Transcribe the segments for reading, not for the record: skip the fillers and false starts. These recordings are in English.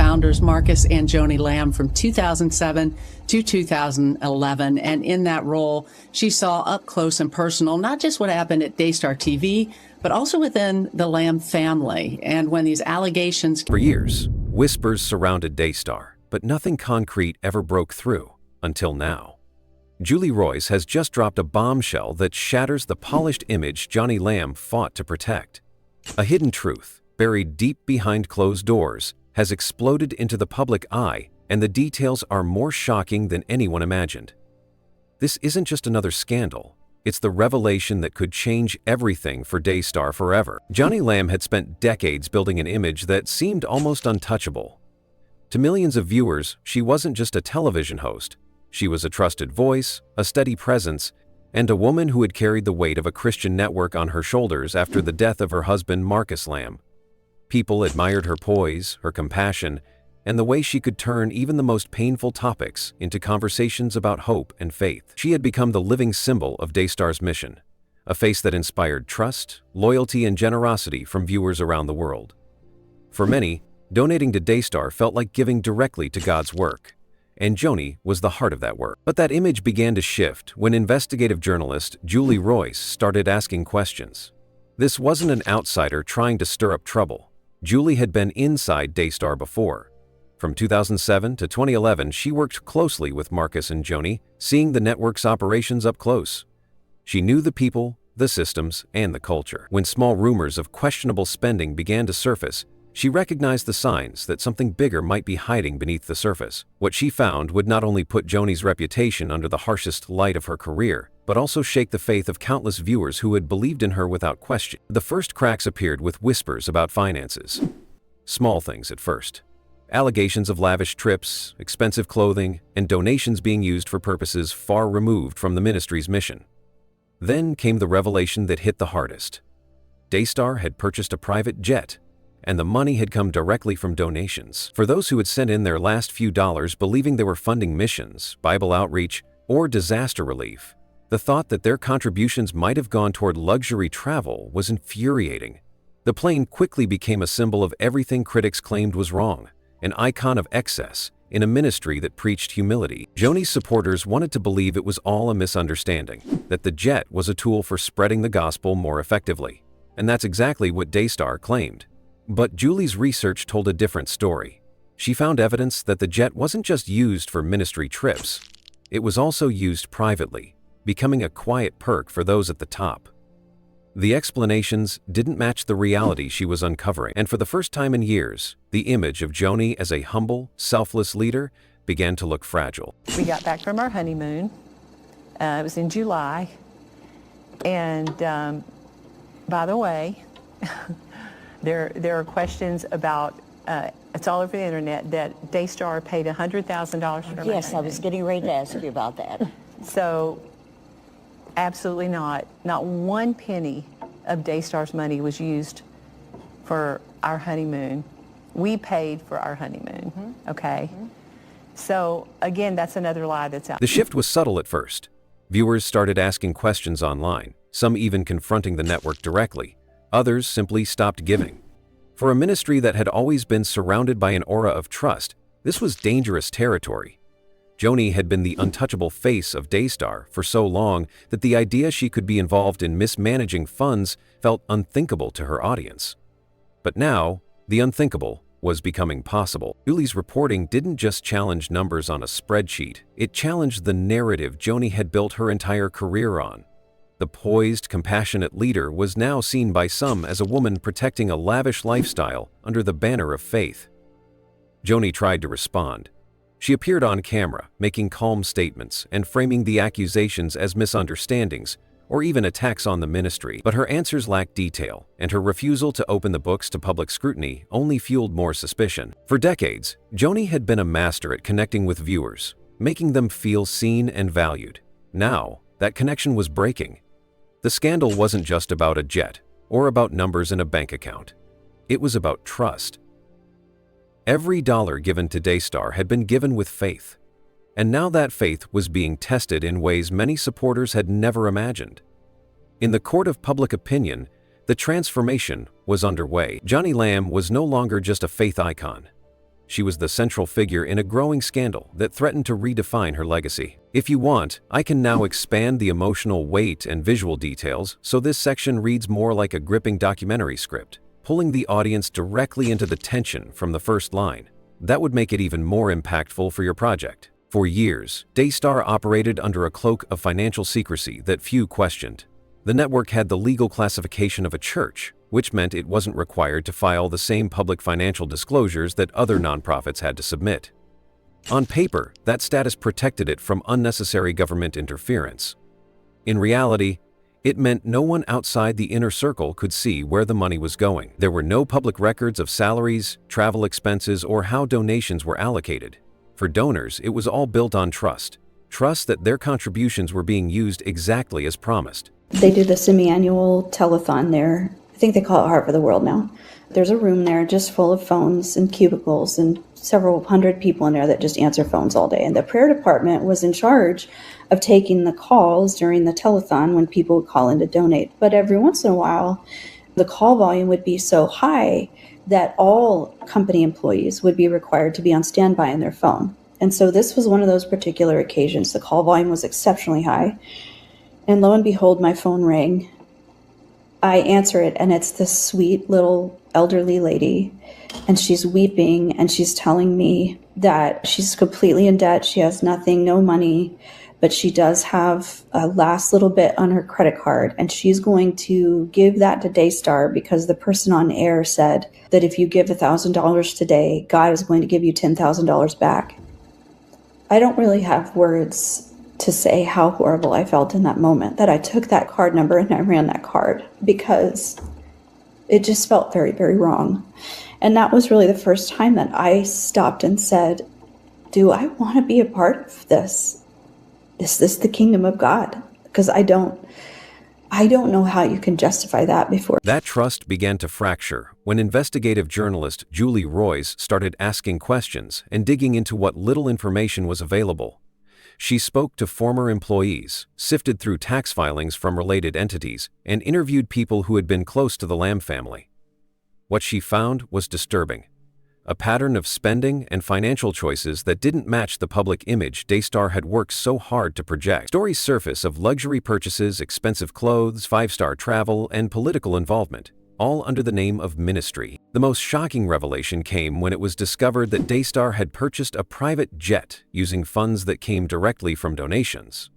founders Marcus and Joni Lamb from 2007 to 2011. And in that role, she saw up close and personal not just what happened at Daystar TV, but also within the Lamb family. And when these allegations... For years, whispers surrounded Daystar, but nothing concrete ever broke through, until now. Julie Royce has just dropped a bombshell that shatters the polished image Joni Lamb fought to protect. A hidden truth, buried deep behind closed doors, has exploded into the public eye, and the details are more shocking than anyone imagined. This isn't just another scandal. It's the revelation that could change everything for Daystar forever. Joni Lamb had spent decades building an image that seemed almost untouchable. To millions of viewers, she wasn't just a television host. She was a trusted voice, a steady presence, and a woman who had carried the weight of a Christian network on her shoulders after the death of her husband Marcus Lamb. People admired her poise, her compassion, and the way she could turn even the most painful topics into conversations about hope and faith. She had become the living symbol of Daystar's mission, a face that inspired trust, loyalty, and generosity from viewers around the world. For many, donating to Daystar felt like giving directly to God's work, and Joni was the heart of that work. But that image began to shift when investigative journalist Julie Royce started asking questions. This wasn't an outsider trying to stir up trouble. Julie had been inside Daystar before. From 2007 to 2011, she worked closely with Marcus and Joni, seeing the network's operations up close. She knew the people, the systems, and the culture. When small rumors of questionable spending began to surface, she recognized the signs that something bigger might be hiding beneath the surface. What she found would not only put Joni's reputation under the harshest light of her career, but also shake the faith of countless viewers who had believed in her without question. The first cracks appeared with whispers about finances. Small things at first. Allegations of lavish trips, expensive clothing, and donations being used for purposes far removed from the ministry's mission. Then came the revelation that hit the hardest. Daystar had purchased a private jet, and the money had come directly from donations. For those who had sent in their last few dollars believing they were funding missions, Bible outreach, or disaster relief, the thought that their contributions might have gone toward luxury travel was infuriating. The plane quickly became a symbol of everything critics claimed was wrong, an icon of excess in a ministry that preached humility. Joni's supporters wanted to believe it was all a misunderstanding, that the jet was a tool for spreading the gospel more effectively. And that's exactly what Daystar claimed. But Julie's research told a different story. She found evidence that the jet wasn't just used for ministry trips. It was also used privately, becoming a quiet perk for those at the top. The explanations didn't match the reality she was uncovering, and for the first time in years, the image of Joni as a humble, selfless leader began to look fragile. We got back from our honeymoon. It was in July. And by the way, there are questions about, it's all over the internet, that Daystar paid $100,000 for my Yes, I was getting ready to ask you about that. So, absolutely not. Not one penny of Daystar's money was used for our honeymoon. We paid for our honeymoon, okay? So, again, that's another lie that's out. The shift was subtle at first. Viewers started asking questions online, some even confronting the network directly. Others simply stopped giving. For a ministry that had always been surrounded by an aura of trust, this was dangerous territory. Joni had been the untouchable face of Daystar for so long that the idea she could be involved in mismanaging funds felt unthinkable to her audience. But now, the unthinkable was becoming possible. Julie's reporting didn't just challenge numbers on a spreadsheet, it challenged the narrative Joni had built her entire career on. The poised, compassionate leader was now seen by some as a woman protecting a lavish lifestyle under the banner of faith. Joni tried to respond. She appeared on camera, making calm statements and framing the accusations as misunderstandings or even attacks on the ministry. But her answers lacked detail, and her refusal to open the books to public scrutiny only fueled more suspicion. For decades, Joni had been a master at connecting with viewers, making them feel seen and valued. Now, that connection was breaking. The scandal wasn't just about a jet or about numbers in a bank account. It was about trust. Every dollar given to Daystar had been given with faith, and now that faith was being tested in ways many supporters had never imagined. In the court of public opinion, the transformation was underway. Joni Lamb was no longer just a faith icon. She was the central figure in a growing scandal that threatened to redefine her legacy. If you want, I can now expand the emotional weight and visual details so this section reads more like a gripping documentary script, pulling the audience directly into the tension from the first line. That would make it even more impactful for your project. For years, Daystar operated under a cloak of financial secrecy that few questioned. The network had the legal classification of a church, which meant it wasn't required to file the same public financial disclosures that other nonprofits had to submit. On paper, that status protected it from unnecessary government interference. In reality, it meant no one outside the inner circle could see where the money was going. There were no public records of salaries, travel expenses, or how donations were allocated. For donors, it was all built on trust. Trust that their contributions were being used exactly as promised. They do the semi-annual telethon there. I think they call it Heart for the World now. There's a room there just full of phones and cubicles and several hundred people in there that just answer phones all day. And the prayer department was in charge of taking the calls during the telethon when people would call in to donate. But every once in a while, the call volume would be so high that all company employees would be required to be on standby on their phone. And so this was one of those particular occasions. The call volume was exceptionally high. And lo and behold, my phone rang. I answer it, and it's this sweet little elderly lady, and she's weeping, and she's telling me that she's completely in debt. She has nothing, no money, but she does have a last little bit on her credit card, and she's going to give that to Daystar because the person on air said that if you give $1,000 today, God is going to give you $10,000 back. I don't really have words to say how horrible I felt in that moment, that I took that card number and I ran that card, because it just felt very, very wrong. And that was really the first time that I stopped and said, do I want to be a part of this? Is this the kingdom of God? Because I don't know how you can justify that before. That trust began to fracture when investigative journalist Julie Roys started asking questions and digging into what little information was available. She spoke to former employees, sifted through tax filings from related entities, and interviewed people who had been close to the Lamb family. What she found was disturbing. A pattern of spending and financial choices that didn't match the public image Daystar had worked so hard to project. Stories surface of luxury purchases, expensive clothes, five-star travel, and political involvement, all under the name of ministry. The most shocking revelation came when it was discovered that Daystar had purchased a private jet using funds that came directly from donations.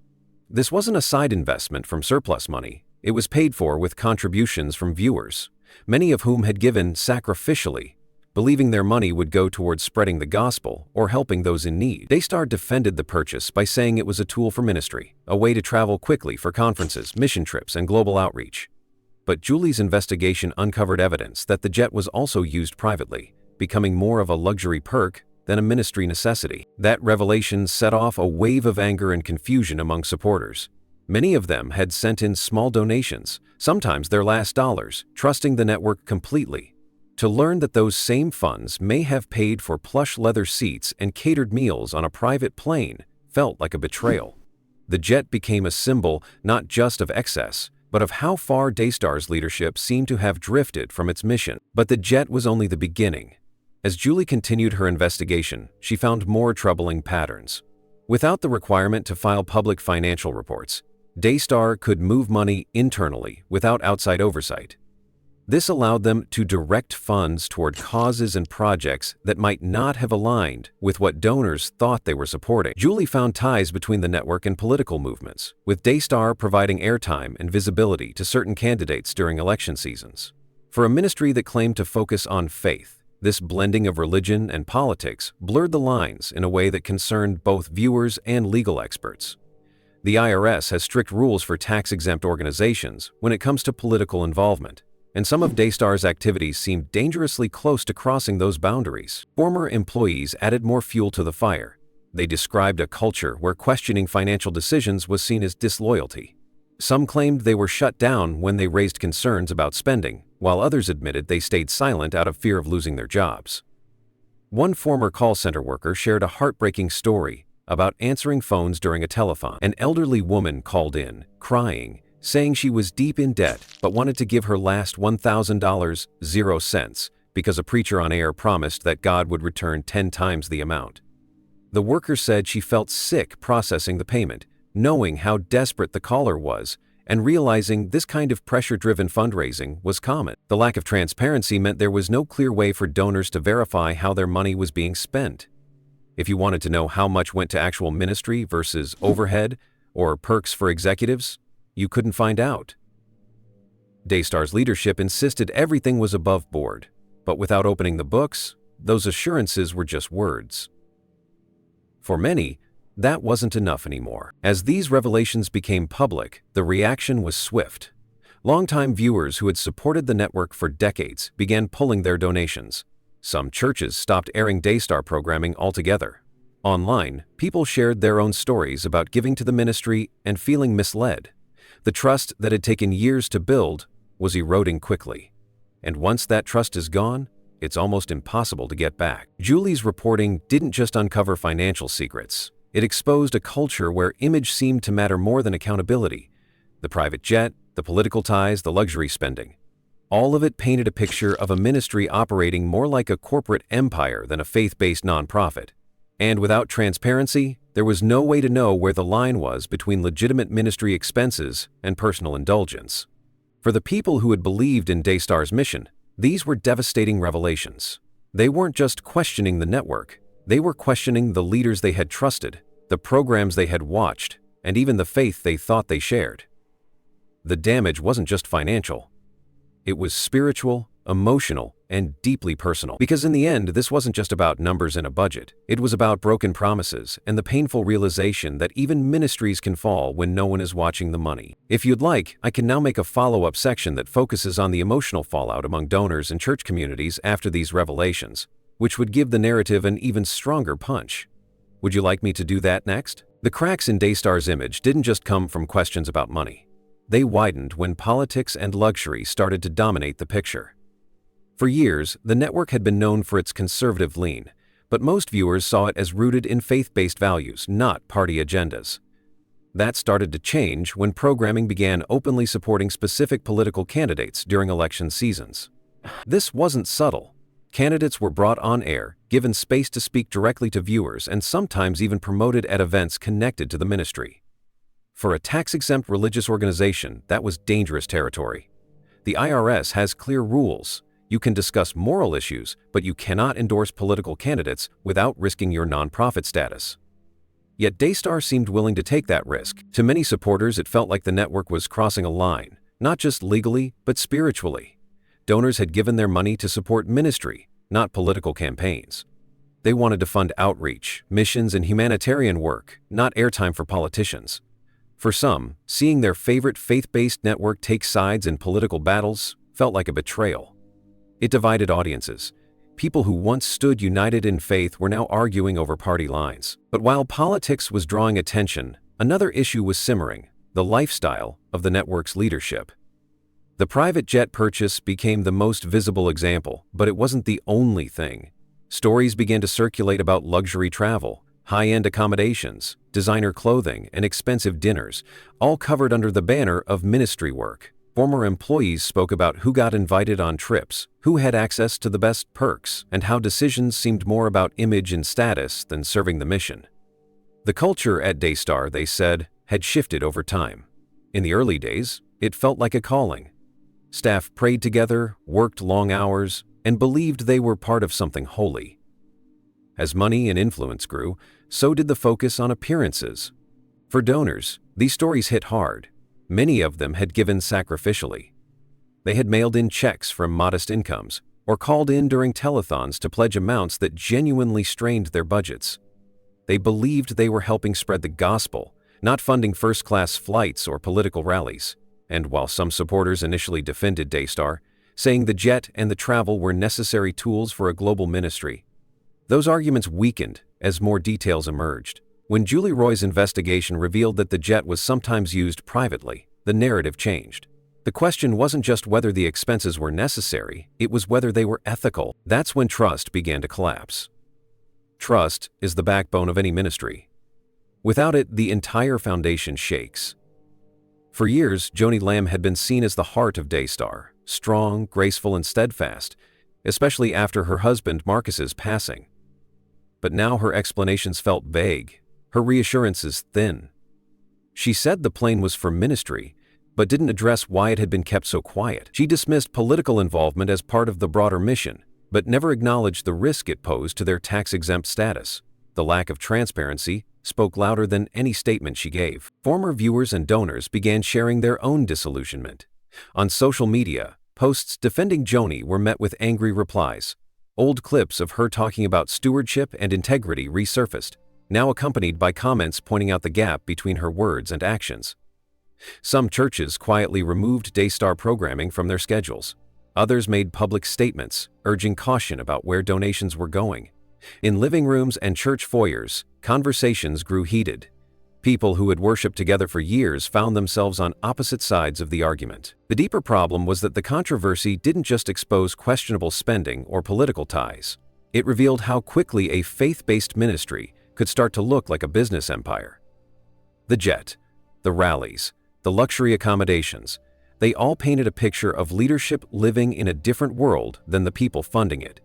This wasn't a side investment from surplus money. It was paid for with contributions from viewers, many of whom had given sacrificially, believing their money would go towards spreading the gospel or helping those in need. Daystar defended the purchase by saying it was a tool for ministry, a way to travel quickly for conferences, mission trips, and global outreach. But Julie's investigation uncovered evidence that the jet was also used privately, becoming more of a luxury perk than a ministry necessity. That revelation set off a wave of anger and confusion among supporters. Many of them had sent in small donations, sometimes their last dollars, trusting the network completely. To learn that those same funds may have paid for plush leather seats and catered meals on a private plane felt like a betrayal. The jet became a symbol not just of excess, but of how far Daystar's leadership seemed to have drifted from its mission. But the jet was only the beginning. As Julie continued her investigation, she found more troubling patterns. Without the requirement to file public financial reports, Daystar could move money internally without outside oversight. This allowed them to direct funds toward causes and projects that might not have aligned with what donors thought they were supporting. Julie found ties between the network and political movements, with Daystar providing airtime and visibility to certain candidates during election seasons. For a ministry that claimed to focus on faith, this blending of religion and politics blurred the lines in a way that concerned both viewers and legal experts. The IRS has strict rules for tax-exempt organizations when it comes to political involvement, and some of Daystar's activities seemed dangerously close to crossing those boundaries. Former employees added more fuel to the fire. They described a culture where questioning financial decisions was seen as disloyalty. Some claimed they were shut down when they raised concerns about spending, while others admitted they stayed silent out of fear of losing their jobs. One former call center worker shared a heartbreaking story about answering phones during a telethon. An elderly woman called in, crying, saying she was deep in debt but wanted to give her last $1,000, 0 cents, because a preacher on air promised that God would return 10 times the amount. The worker said she felt sick processing the payment, knowing how desperate the caller was, and realizing this kind of pressure-driven fundraising was common. The lack of transparency meant there was no clear way for donors to verify how their money was being spent. If you wanted to know how much went to actual ministry versus overhead or perks for executives, you couldn't find out. Daystar's leadership insisted everything was above board, but without opening the books, those assurances were just words. For many, that wasn't enough anymore. As these revelations became public, the reaction was swift. Longtime viewers who had supported the network for decades began pulling their donations. Some churches stopped airing Daystar programming altogether. Online, people shared their own stories about giving to the ministry and feeling misled. The trust that had taken years to build was eroding quickly. And once that trust is gone, it's almost impossible to get back. Julie's reporting didn't just uncover financial secrets. It exposed a culture where image seemed to matter more than accountability. The private jet, the political ties, the luxury spending. All of it painted a picture of a ministry operating more like a corporate empire than a faith-based nonprofit. And without transparency, there was no way to know where the line was between legitimate ministry expenses and personal indulgence. For the people who had believed in Daystar's mission, these were devastating revelations. They weren't just questioning the network. They were questioning the leaders they had trusted, the programs they had watched, and even the faith they thought they shared. The damage wasn't just financial. It was spiritual, emotional, and deeply personal. Because in the end, this wasn't just about numbers and a budget. It was about broken promises and the painful realization that even ministries can fall when no one is watching the money. If you'd like, I can now make a follow-up section that focuses on the emotional fallout among donors and church communities after these revelations, which would give the narrative an even stronger punch. Would you like me to do that next? The cracks in Daystar's image didn't just come from questions about money. They widened when politics and luxury started to dominate the picture. For years, the network had been known for its conservative lean, but most viewers saw it as rooted in faith-based values, not party agendas. That started to change when programming began openly supporting specific political candidates during election seasons. This wasn't subtle. Candidates were brought on air, given space to speak directly to viewers, and sometimes even promoted at events connected to the ministry. For a tax-exempt religious organization, that was dangerous territory. The IRS has clear rules. You can discuss moral issues, but you cannot endorse political candidates without risking your nonprofit status. Yet Daystar seemed willing to take that risk. To many supporters, it felt like the network was crossing a line, not just legally, but spiritually. Donors had given their money to support ministry, not political campaigns. They wanted to fund outreach, missions, and humanitarian work, not airtime for politicians. For some, seeing their favorite faith-based network take sides in political battles felt like a betrayal. It divided audiences. People who once stood united in faith were now arguing over party lines. But while politics was drawing attention, another issue was simmering: the lifestyle of the network's leadership. The private jet purchase became the most visible example, but it wasn't the only thing. Stories began to circulate about luxury travel, high-end accommodations, designer clothing, and expensive dinners, all covered under the banner of ministry work. Former employees spoke about who got invited on trips, who had access to the best perks, and how decisions seemed more about image and status than serving the mission. The culture at Daystar, they said, had shifted over time. In the early days, it felt like a calling. Staff prayed together, worked long hours, and believed they were part of something holy. As money and influence grew, so did the focus on appearances. For donors, these stories hit hard. Many of them had given sacrificially. They had mailed in checks from modest incomes, or called in during telethons to pledge amounts that genuinely strained their budgets. They believed they were helping spread the gospel, not funding first-class flights or political rallies. And while some supporters initially defended Daystar, saying the jet and the travel were necessary tools for a global ministry, those arguments weakened as more details emerged. When Julie Roy's investigation revealed that the jet was sometimes used privately, the narrative changed. The question wasn't just whether the expenses were necessary, it was whether they were ethical. That's when trust began to collapse. Trust is the backbone of any ministry. Without it, the entire foundation shakes. For years, Joni Lamb had been seen as the heart of Daystar, strong, graceful, and steadfast. especially after her husband Marcus's passing. But now her explanations felt vague, her reassurances thin. She said the plane was for ministry, but didn't address why it had been kept so quiet. She dismissed political involvement as part of the broader mission, but never acknowledged the risk it posed to their tax-exempt status. The lack of transparency spoke louder than any statement she gave. Former viewers and donors began sharing their own disillusionment. On social media, posts defending Joni were met with angry replies. Old clips of her talking about stewardship and integrity resurfaced, now accompanied by comments pointing out the gap between her words and actions. Some churches quietly removed Daystar programming from their schedules. Others made public statements, urging caution about where donations were going. In living rooms and church foyers, conversations grew heated. People who had worshipped together for years found themselves on opposite sides of the argument. The deeper problem was that the controversy didn't just expose questionable spending or political ties. It revealed how quickly a faith-based ministry could start to look like a business empire. The jet, the rallies, the luxury accommodations, they all painted a picture of leadership living in a different world than the people funding it.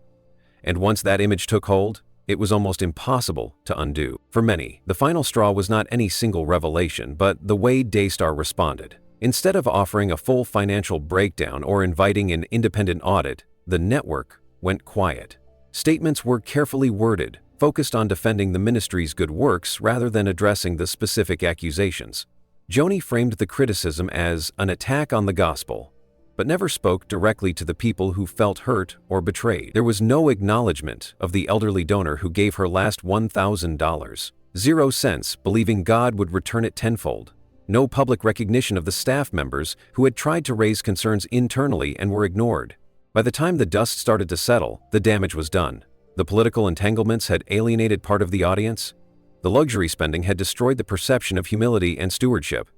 And once that image took hold, it was almost impossible to undo. For many, the final straw was not any single revelation, but the way Daystar responded. Instead of offering a full financial breakdown or inviting an independent audit, the network went quiet. Statements were carefully worded, focused on defending the ministry's good works rather than addressing the specific accusations. Joni framed the criticism as an attack on the gospel, but never spoke directly to the people who felt hurt or betrayed. There was no acknowledgement of the elderly donor who gave her last $1,000, 0 cents, believing God would return it tenfold. No public recognition of the staff members who had tried to raise concerns internally and were ignored. By the time the dust started to settle, the damage was done. The political entanglements had alienated part of the audience. The luxury spending had destroyed the perception of humility and stewardship.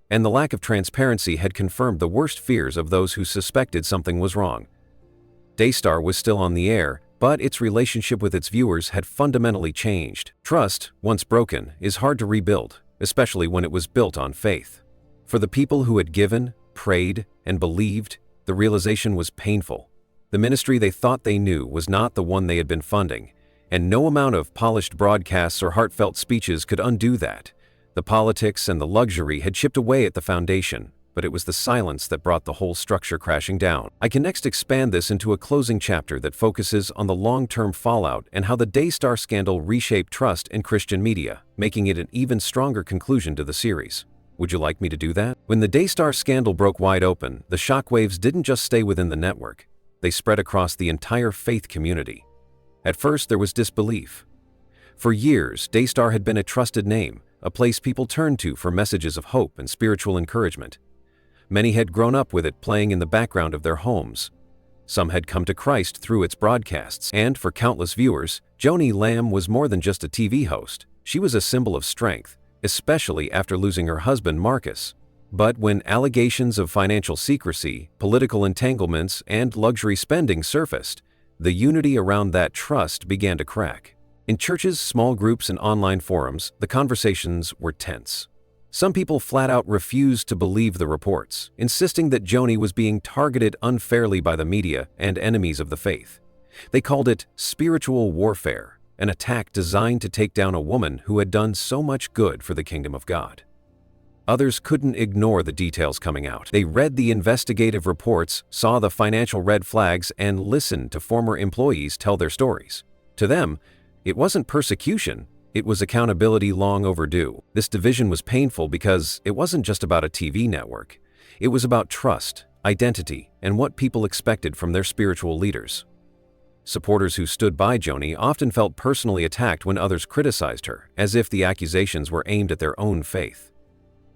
And the lack of transparency had confirmed the worst fears of those who suspected something was wrong. Daystar was still on the air, but its relationship with its viewers had fundamentally changed. Trust, once broken, is hard to rebuild, especially when it was built on faith. For the people who had given, prayed, and believed, the realization was painful. The ministry they thought they knew was not the one they had been funding, and no amount of polished broadcasts or heartfelt speeches could undo that. The politics and the luxury had chipped away at the foundation, but it was the silence that brought the whole structure crashing down. I can next expand this into a closing chapter that focuses on the long-term fallout and how the Daystar scandal reshaped trust in Christian media, making it an even stronger conclusion to the series. Would you like me to do that? When the Daystar scandal broke wide open, the shockwaves didn't just stay within the network. They spread across the entire faith community. At first, there was disbelief. For years, Daystar had been a trusted name, a place people turned to for messages of hope and spiritual encouragement. Many had grown up with it playing in the background of their homes. Some had come to Christ through its broadcasts, and for countless viewers, Joni Lamb was more than just a TV host. She was a symbol of strength, especially after losing her husband Marcus. But when allegations of financial secrecy, political entanglements, and luxury spending surfaced, the unity around that trust began to crack. In churches, small groups, and online forums, the conversations were tense. Some people flat out refused to believe the reports, insisting that Joni was being targeted unfairly by the media and enemies of the faith. They called it spiritual warfare, an attack designed to take down a woman who had done so much good for the kingdom of God. Others couldn't ignore the details coming out. They read the investigative reports, saw the financial red flags, and listened to former employees tell their stories. To them, it wasn't persecution, it was accountability long overdue. This division was painful because it wasn't just about a TV network. It was about trust, identity, and what people expected from their spiritual leaders. Supporters who stood by Joni often felt personally attacked when others criticized her, as if the accusations were aimed at their own faith.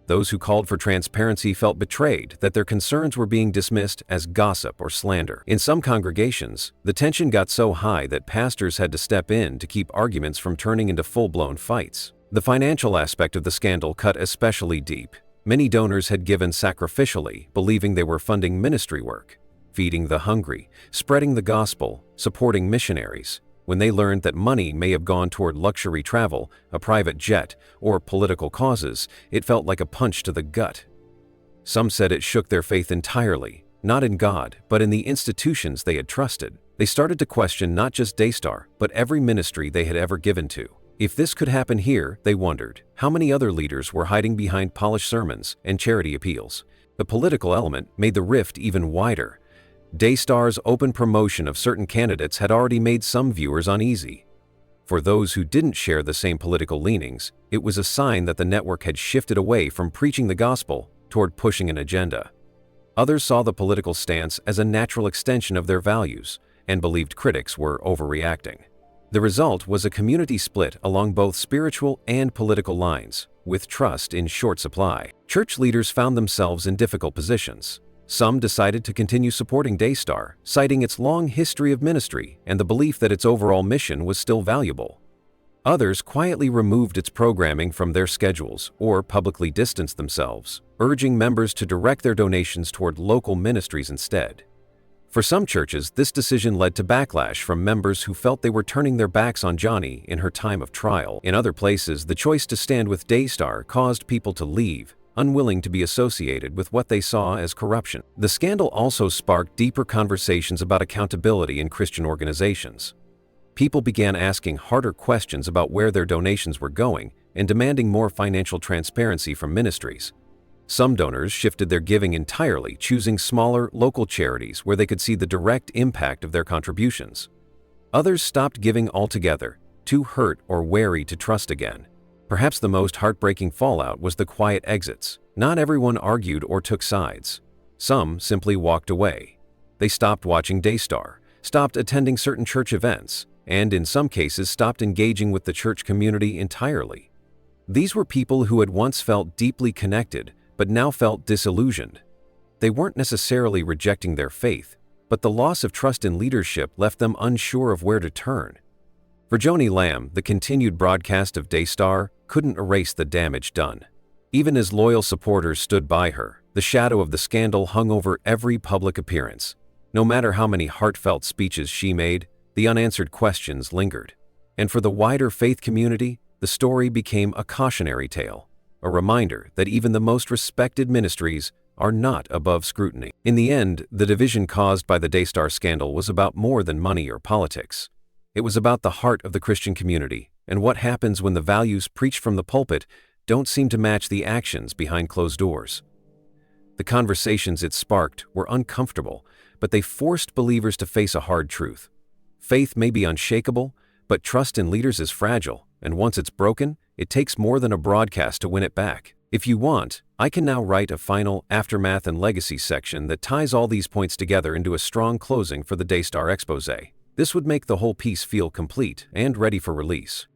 Those who called for transparency felt betrayed that their concerns were being dismissed as gossip or slander. In some congregations, the tension got so high that pastors had to step in to keep arguments from turning into full-blown fights. The financial aspect of the scandal cut especially deep. Many donors had given sacrificially, believing they were funding ministry work, feeding the hungry, spreading the gospel, supporting missionaries. When they learned that money may have gone toward luxury travel, a private jet, or political causes, it felt like a punch to the gut. Some said it shook their faith entirely, not in God, but in the institutions they had trusted. They started to question not just Daystar, but every ministry they had ever given to. If this could happen here, they wondered, how many other leaders were hiding behind polished sermons and charity appeals? The political element made the rift even wider. Daystar's open promotion of certain candidates had already made some viewers uneasy. For those who didn't share the same political leanings, it was a sign that the network had shifted away from preaching the gospel toward pushing an agenda. Others saw the political stance as a natural extension of their values and believed critics were overreacting. The result was a community split along both spiritual and political lines, with trust in short supply. Church leaders found themselves in difficult positions. Some decided to continue supporting Daystar, citing its long history of ministry and the belief that its overall mission was still valuable. Others quietly removed its programming from their schedules or publicly distanced themselves, urging members to direct their donations toward local ministries instead. For some churches, this decision led to backlash from members who felt they were turning their backs on Joni in her time of trial. In other places, the choice to stand with Daystar caused people to leave, unwilling to be associated with what they saw as corruption. The scandal also sparked deeper conversations about accountability in Christian organizations. People began asking harder questions about where their donations were going and demanding more financial transparency from ministries. Some donors shifted their giving entirely, choosing smaller, local charities where they could see the direct impact of their contributions. Others stopped giving altogether, too hurt or wary to trust again. Perhaps the most heartbreaking fallout was the quiet exits. Not everyone argued or took sides. Some simply walked away. They stopped watching Daystar, stopped attending certain church events, and in some cases stopped engaging with the church community entirely. These were people who had once felt deeply connected, but now felt disillusioned. They weren't necessarily rejecting their faith, but the loss of trust in leadership left them unsure of where to turn. For Joni Lamb, the continued broadcast of Daystar couldn't erase the damage done. Even as loyal supporters stood by her, the shadow of the scandal hung over every public appearance. No matter how many heartfelt speeches she made, the unanswered questions lingered. And for the wider faith community, the story became a cautionary tale. A reminder that even the most respected ministries are not above scrutiny. In the end, the division caused by the Daystar scandal was about more than money or politics. It was about the heart of the Christian community and what happens when the values preached from the pulpit don't seem to match the actions behind closed doors. The conversations it sparked were uncomfortable, but they forced believers to face a hard truth. Faith may be unshakable, but trust in leaders is fragile, and once it's broken, it takes more than a broadcast to win it back. If you want, I can now write a final aftermath and legacy section that ties all these points together into a strong closing for the Daystar expose. This would make the whole piece feel complete and ready for release.